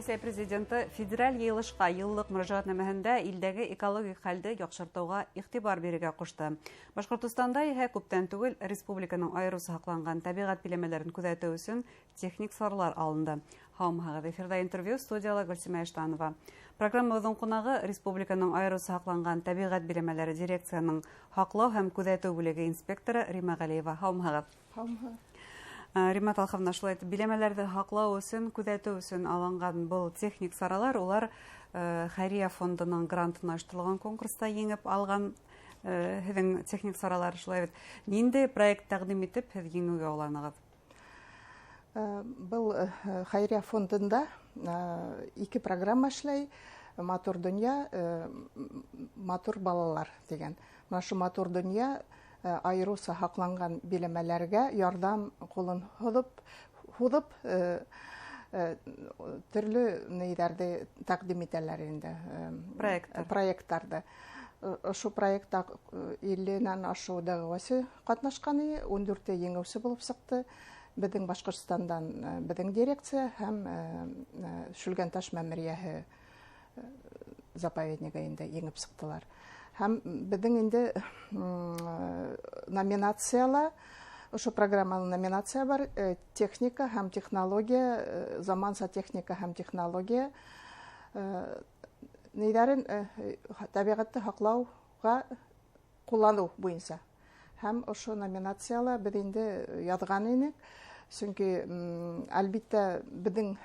Русия президенты федераль йыйылышка йыллык мөрәҗәгатнамәһендә илдәге экологик хәлде яхшыртуга игътибар бирергә кушты. Башкортстанда иһә күптән түгел республиканың аерысы һакланган табигать биләмәләрен күзәтү өчен техник саралар алынды. Һаумыгыз, эфирда интервью, студияла Гөлсимә Эштанова. Программабызның кунагы республиканың аерысы һакланган табигать биләмәләре дирекцияның һаклау һәм күзәтү бүлеге инспекторы Рима Галиева. Һаумыгыз. Рима Талховна, шулай биләмәләрне һаклау өчен, күзәтү өчен алынган был техник саралар, улар Хәрия фондының грантына оештырылган конкурста еңеп алган һеҙҙең техник саралар, шулай бит. Нинди проект тәҡдим итеп һеҙ еңеүгә уланыгыҙ? Был Хәрия фондында ике программа эшләй. Матур дөнья, матур балалар дигән. Машы матур дөнья айруса һакланган биләмәләргә ярдәм ҡулын һуҙып төрлө нәйҙәрҙе тәҡдим итәләр инде. Проекттарҙы. Ошо проектта 50-нән ашу дәғүәсе ҡатнашҡан, 14 еңеүсе булып сыҡты. Беҙҙең Башҡортостандан беҙҙең дирекция һәм Шүлгән-Таш мәмерйәһе заповеднигы инде еңеп сыҡтылар. Һәм беҙҙең инде номинацияла, ошо программаның номинация бар, техника һәм технология, заманса техника һәм технология нейҙәрен табиғатты һаҡлауға ҡулланыу буйынса. Һәм ошо номинацияла беҙ инде яҙған инек, сөнки әлбиттә беҙҙең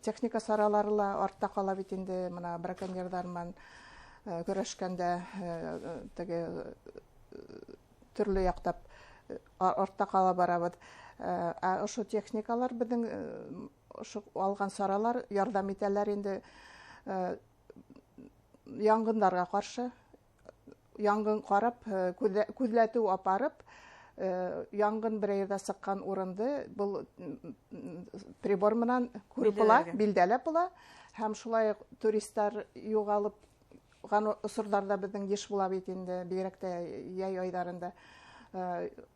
техника саралары ла артта ҡала бит инде, мына браконьерҙар менән көрәшкәндә төрлө яҡтап артта ҡала барабыҙ. Ошо техникалар беҙҙең алған саралар ярҙам итәләр инде янғындарға ҡаршы, янғын ҡарап, күҙләтеү апарып, янғын бер ерҙә сыҡҡан урынды был прибор менән күреп була, билдәләп була, һәм шулай туристар юғалып осорҙарҙа беҙҙең йыш була бит инде, бигерәк тә яй айҙарында.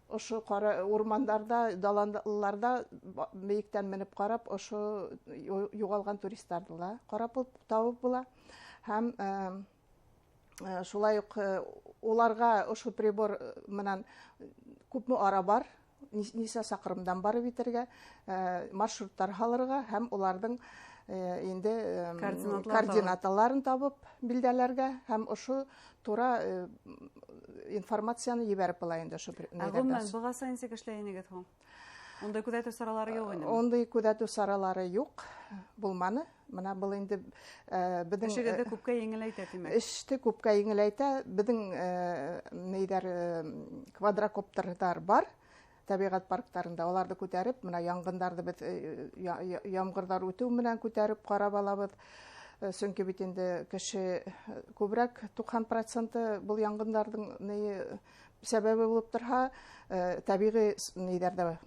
Ошо урмандарда, далаларда бейектән менеп ҡарап, ошо юғалған туристарҙы ла ҡарап табып була. Һәм шулай уҡ уларға ошо прибор менән күпме ара бар, нисә саҡрымдан барып итергә, маршруттар һалырға һәм уларҙың инде координаталарын табып билдәләргә һәм ошо тура информацияны ебәреп була инде ошо нәйҙәрҙә. Ғөмүмән бығаса нисек эшләй инегеҙ һуң? Ундай күҙәтеү саралары юҡ ине? Ундай күҙәтеү саралары юҡ, булманы. Мына был инде беҙҙең эшегеҙҙе күпкә еңеләйтә, тимәк. Эште күпкә еңеләйтә. Беҙҙең нейҙәр квадрокоптерҙар бар табиғат парктарында, оларҙы күтәреп, мына янғындарҙы беҙ ямғырҙар үтеү менән күтәреп ҡарап алабыҙ. Сөнки бит инде кеше күберәк 90% был янғындарҙың сәбәбе булып торһа, табиғи нейҙәрҙә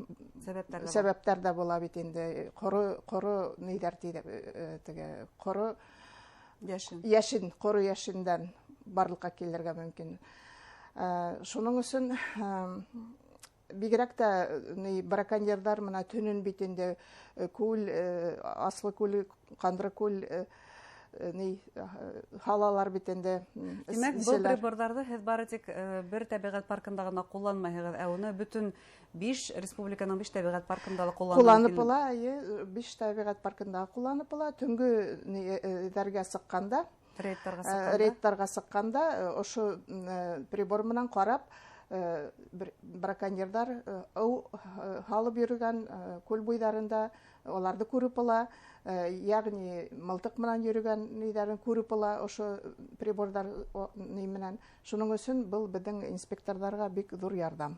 сәбәптәр була бит инде. Ҡоро нейҙәр тиҙә, ҡоро йәшен, ҡоро йәшендән барлыҡҡа килергә мөмкин. Шуның өсөн бигерәк тә браконьерҙар мына төнөн бит инде күл, Аслы күл, Ҡандры күл һалалар бит инде. Тимәк, был приборҙарҙы һеҙ бары тик бер табиғат паркында ғына ҡулланмайһығыҙ, ә уны бөтөн 5 республиканың 5 табиғат паркында ла ҡулланып була, 5 табиғат паркында ҡулланып була. Төнгө дәргә сыҡҡанда, рейдтарға сыҡҡанда, ошо прибор менән ҡарап, браконьерҙар һалып йөрөгән күл буйҙарында оларҙы күреп була, йәғни мылтыҡ менән йөрөгән нейҙәрен күреп була ошо приборҙар менән. Шуның өсөн был беҙҙең инспекторҙарға бик ҙур ярҙам.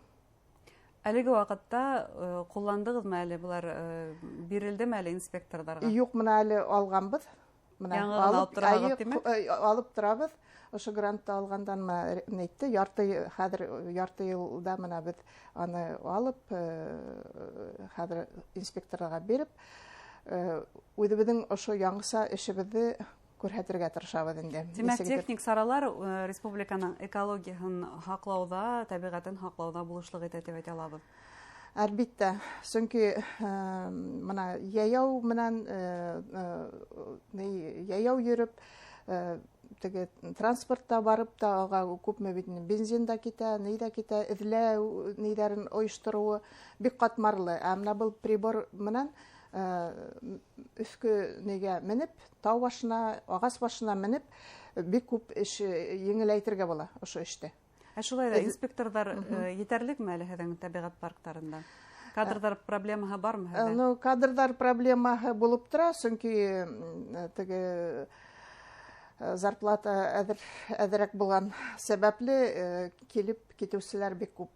Әлеге ваҡытта ҡулландығыҙмы әле, булар бирелдеме әле инспекторҙарға? Юҡ, мына әле алғанбыҙ. Алып торабыҙ. Ошо грантты алғандан нәйтте, ярты йылда мына беҙ аны алып, хәҙер инспекторға биреп, үҙебеҙҙең ошо яңыса эшебеҙҙе күрһәтергә тырышабыҙ инде. Тимәк, техник саралар республиканың экологияһын һаҡлауҙа, табиғатын һаҡлауҙа булышлыҡ итә тип әйтә алабыҙ. Әлбиттә, чөнки мына яяу менән яяу йөреп, теге транспортта барып та ага күпме бит бензин да китә, ни да китә, эҙләү ниләрен ойыштырыуы бик катмарлы. Ә менә был прибор менән өскө нигә менеп, тау башына, агач башына менеп, бик күп эш еңеләйтергә була ошо эште. Шулай да инспектордар етәрлекме әле һеҙҙең тәбиғәт парктарында? Кадрдар проблемаһы бармы һеҙҙә? Ну, кадрдар проблемаһы булып тора, чөнки теге зарплата әҙерәк булган сәбәпле килеп китеүселәр бик күп.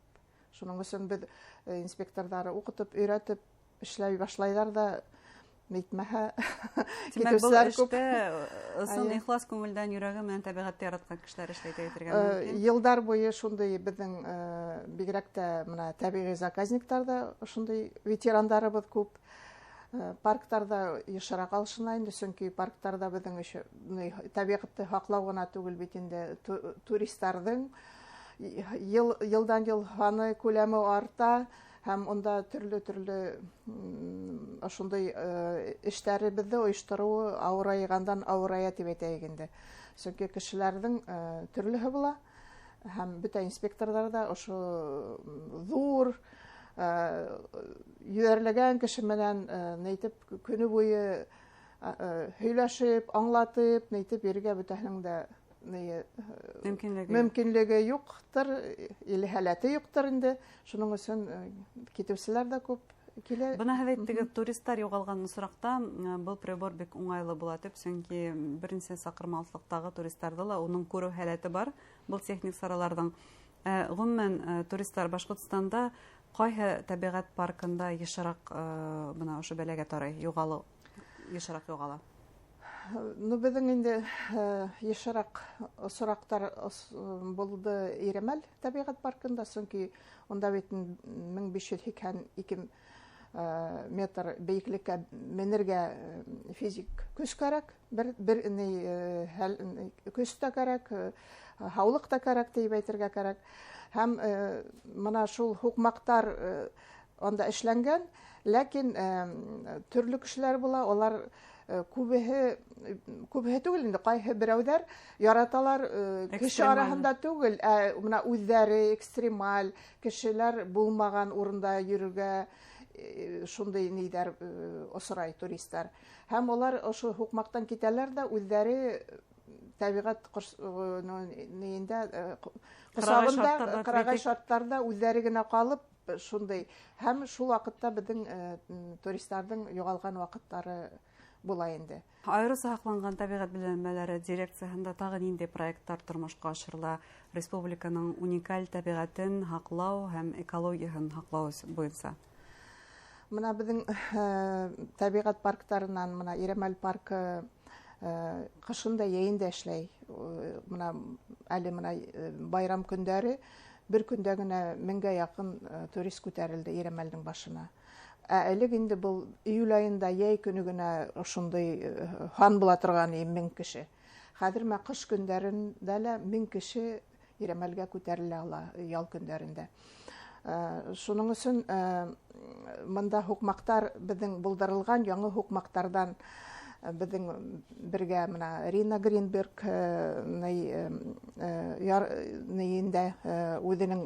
Шуның өсөн беҙ инспекторҙары уҡытып, өйрәтеп эшләй башлайҙар да, әйтмәһә китеүселәр күп. Ысын ихлас күңелдән йөрәге менән тәбиғәтте яратҡан кешеләр эшләй әйтергә мөмкин. Йылдар буйы шундай беҙҙең бигерәк тә менә тәбиғи заказниктарҙа шундай ветерандарыбыҙ күп. Парктарда йышыраҡ алышына инде, сөнки парктарда беҙҙең тәбиғәтте һаҡлау ғына түгел бит инде, туристарҙың йылдан-йыл һаны, күләме арта, һәм унда төрлө ошондай эштәребеҙҙе ойоштороуы ауырайғандан ауырая тип әйтәйек инде. Сөнки кешеләрҙең төрлөһө була, һәм бөтә инспекторҙар да ошо ҙур йөҙәрләгән кеше менән көнө буйы һөйләшеп, аңлатып, йөрөргә бөтәһенең дә мөмкинлеге юҡтыр, или һәләте юҡтыр инде. Шуның өсөн китеүселәр дә күп килә. Бына һеҙ әйттегеҙ, туристар юғалған осраҡта был прибор бик уңайлы була тип, сөнки беренсе саҡырма алыҫлыҡтағы туристарҙы ла уның күреү һәләте бар был техник сараларҙың. Ғөмүмән, туристар Башҡортостанда ҡайһы тәбиғәт паркында йышыраҡ бына ошо бәләгә тарый, йышыраҡ юғала? Ну, беҙҙең инде йышыраҡ осраҡтар булды Иремәл тәбиғәт паркында, сөнки унда бит 1582 метр бейеклеккә менергә физик көс кәрәк, бер көс тә кәрәк, һаулыҡ та кәрәк тип әйтергә кәрәк. Һәм мына шул һуҡмаҡтар анда эшләнгән, ләкин төрлө кешеләр була, олар күбеһе түгел инде, ҡайһы берәүҙәр яраталар кеше араһында түгел, мына үҙҙәре экстремаль кешеләр булмаған урында йөрөргә шундай нейҙәр осрай туристар. Һәм олар ошо һуҡмаҡтан китәләр дә үҙҙәре тәбиғәт ҡосағында, ҡырағай шарттарда үҙҙәре генә ҡалып шундай. Һәм шул ваҡытта беҙҙең туристарҙың юғалған ваҡыттары була инде. Айырыуса һаҡланған тәбиғәт биләмәләре дирекцияһында тағы ниндәй проекттар тормошҡа ашырыла республиканың уникаль тәбиғәтен һаҡлау һәм экологияһын һаҡлау буйынса? Мына беҙҙең тәбиғәт парктарынан мына Иремәл паркы ҡышында, йәйендә эшләй. Әле байрам көндәре бер көндә генә 1000-гә яҡын турист күтәрелде Иремәлдең башына. Элек инде был июль айында йәй көнө генә ошондай һан була торған 1000 кеше. Хәҙер ҡыш көндәрендә лә 1000 кеше Иремәлгә күтәрелә ала ял көндәрендә. Шуның өсөн мында һуҡмаҡтар беҙҙең булдырылған яңы һуҡмаҡтардан беҙҙең бергә мына Рина Гринберг үҙенең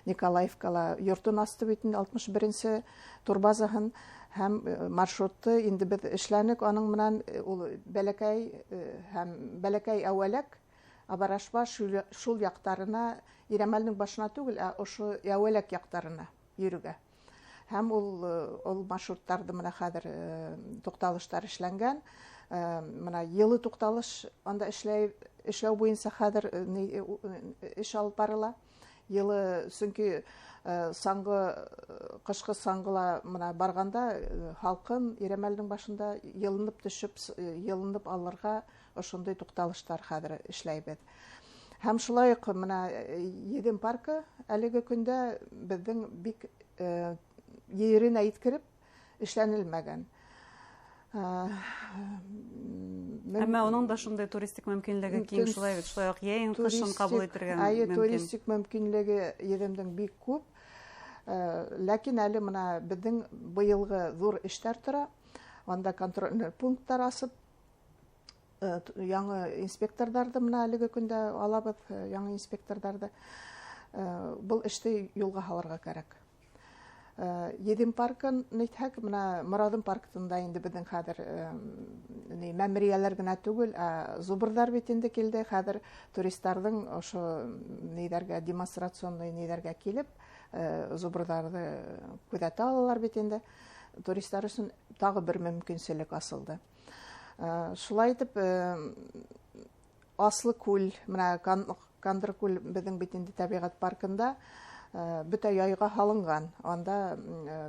Николаевкала йортон асты бит 61-нсе турбазаһын һәм маршрутты инде беҙ эшләнек. Аның менән ул бәләкәй әүәләк Абарашба шул яҡтарына, Иремәлнең башына түгел, ошо әүәләк яҡтарына йөрөгә. Һәм ул маршруттарҙы мына хәҙер туҡталыштар эшләнгән. Мына йылы туҡталыш анда эшләү буйынса хәҙер эш алып барыла. Йылы, сөнки ҡышҡы саңғыла мына барғанда халҡын Иремәлдең башында йылынып төшөп, йылынып алырға ошондай туҡталыштар хәҙер эшләйбеҙ. Һәм шулай уҡ мына Едем паркы әлеге көндә беҙҙең бик еренә еткереп эшләнелмәгән. Әммә уның да шундай туристик мөмкинлеге киң, шулай уҡ йәйен, ҡышын ҡабул итергә мөмкин. Туристик мөмкинлеге Едемдең бик күп. Ләкин әле менә безнең быелгы зур эштәр тора. Анда контроль пункттар асып, яңа инспекторларды менә әлеге көндә алабыз, яңа инспекторларды. Бұл эште юлга һалырга кирәк. Едим паркын нитһәк, менә Морадым паркында инде безнең хәзер мәмрияләр генә түгел, зубрдар бит инде килде. Хәзер туристларның ошо нидәргә демонстрационный нидәргә килеп, зубрдарды күзәтә алалар бит инде. Туристлар өчен тагы бер мөмкинчелек асылды. Шулай итеп, Аслы күл, менә Кандыр күл безнең бит инде табигать паркында бөтә яйга һалынган. Анда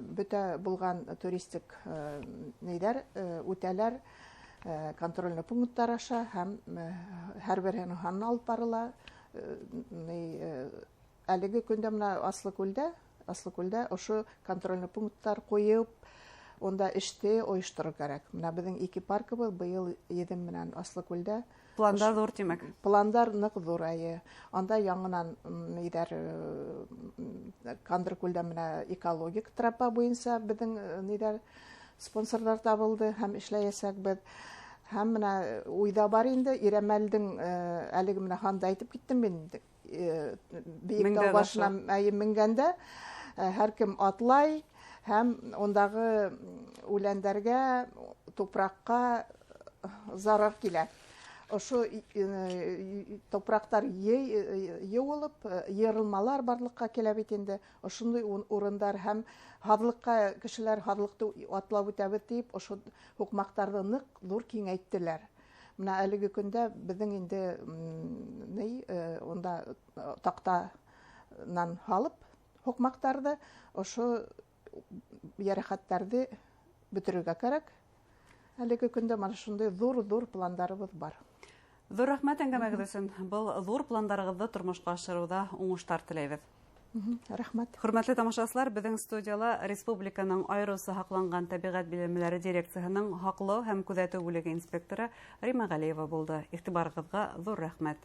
бөтә булган туристик нидәр, үтәләр, контрольный пункттар аша һәм һәрберен һанны алып барыла. Әлеге көндә менә Аслы күлдә ошо контрольный пункттар куеп, онда эште оештыру кирәк. Менә безнең ике паркыбыз быел Едем менән Аслы күлдә. Пландар зур тимәк. Пландар нык зур әйе. Анда яңынан нидәр Кандыр күлдә менә экологик тропа буенча безнең нидәр спонсорлар табылды һәм эшләячәк без. Һәм менә уйда бар инде Иремәлдең әлеге менә ханда әйтеп киттем мин. Биек тау башына менгәндә һәркем атлай һәм ондагы үләннәргә, тупракка зарар килә. Ошо топрактар юылып, йырылмалар барлыкка килә бит инде. Ошондый урындар һәм һадлыкка кешеләр һадлыкты атлап үтәбез дип, ошо хукмактарды нык зур киңәйттеләр. Менә әлеге көндә безнең инде онда тактанан халып хукмактарды, ошо ярәхәтләрне бетерергә кирәк. Әлеге көндә mana шундый зур пландарыбыз бар. Зур рәхмәт әңгәмәгез өчен. Был зур пландарыгызны тормышка ашыруда уңыштар теләйбез. Рәхмәт. Хөрмәтле тамашачылар, безнең студияла республиканың айрысы һакланган табигать биләмәләре дирекциясенең хаклау һәм күзәтү бүлеге инспекторы Рима Галиева булды. Игътибарыгызга зур рәхмәт.